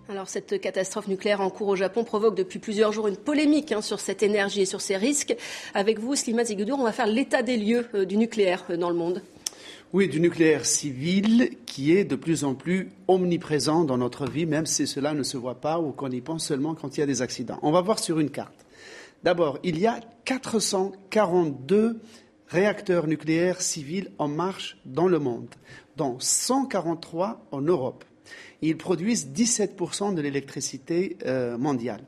Alors, cette catastrophe nucléaire en cours au Japon provoque depuis plusieurs jours une polémique sur cette énergie et sur ses risques. Avec vous, Slimane Zeghoudou, on va faire l'état des lieux du nucléaire dans le monde. Oui, du nucléaire civil qui est de plus en plus omniprésent dans notre vie, même si cela ne se voit pas ou qu'on y pense seulement quand il y a des accidents. On va voir sur une carte. D'abord, il y a 442 réacteurs nucléaires civils en marche dans le monde, dont 143 en Europe. Ils produisent 17% de l'électricité mondiale.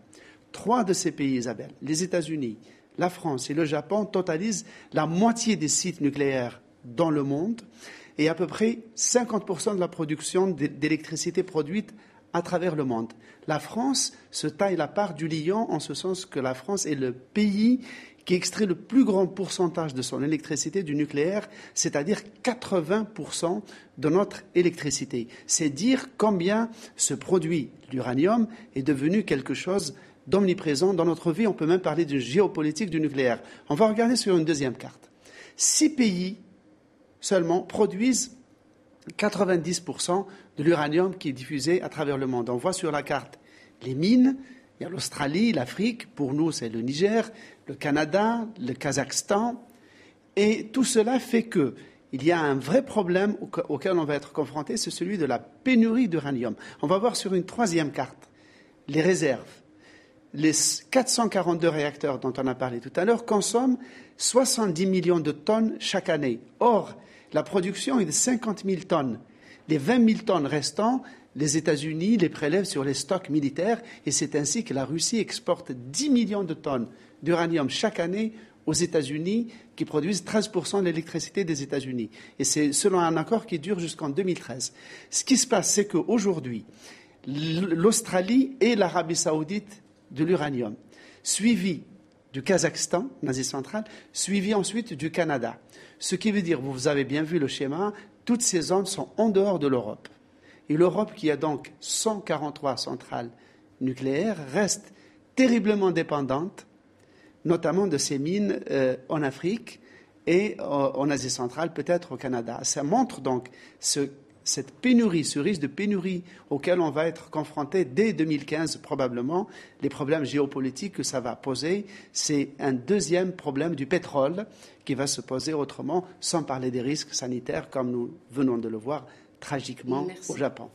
3 de ces pays, Isabelle, les États-Unis, la France et le Japon, totalisent la moitié des sites nucléaires dans le monde et à peu près 50% de la production d'électricité produite à travers le monde. La France se taille la part du lion en ce sens que la France est le pays qui extrait le plus grand pourcentage de son électricité du nucléaire, c'est-à-dire 80% de notre électricité. C'est dire combien ce produit, l'uranium, est devenu quelque chose d'omniprésent dans notre vie. On peut même parler de géopolitique du nucléaire. On va regarder sur une deuxième carte. 6 pays seulement produisent 90% de l'uranium qui est diffusé à travers le monde. On voit sur la carte les mines. Il y a l'Australie, l'Afrique, pour nous c'est le Niger, le Canada, le Kazakhstan. Et tout cela fait qu'il y a un vrai problème auquel on va être confronté, c'est celui de la pénurie d'uranium. On va voir sur une troisième carte les réserves. Les 442 réacteurs dont on a parlé tout à l'heure consomment 70 millions de tonnes chaque année. Or, la production est de 50 000 tonnes. Les 20 000 tonnes restantes, les États-Unis les prélèvent sur les stocks militaires et c'est ainsi que la Russie exporte 10 millions de tonnes d'uranium chaque année aux États-Unis qui produisent 13% de l'électricité des États-Unis. Et c'est selon un accord qui dure jusqu'en 2013. Ce qui se passe, c'est qu'aujourd'hui, l'Australie et l'Arabie saoudite de l'uranium, suivi du Kazakhstan, en Asie centrale, suivi ensuite du Canada. Ce qui veut dire, vous avez bien vu le schéma, toutes ces zones sont en dehors de l'Europe. Et l'Europe, qui a donc 143 centrales nucléaires, reste terriblement dépendante, notamment de ces mines en Afrique et en Asie centrale, peut-être au Canada. Ça montre donc cette pénurie, ce risque de pénurie auquel on va être confronté dès 2015 probablement, les problèmes géopolitiques que ça va poser, c'est un deuxième problème du pétrole qui va se poser autrement, sans parler des risques sanitaires comme nous venons de le voir tragiquement au Japon.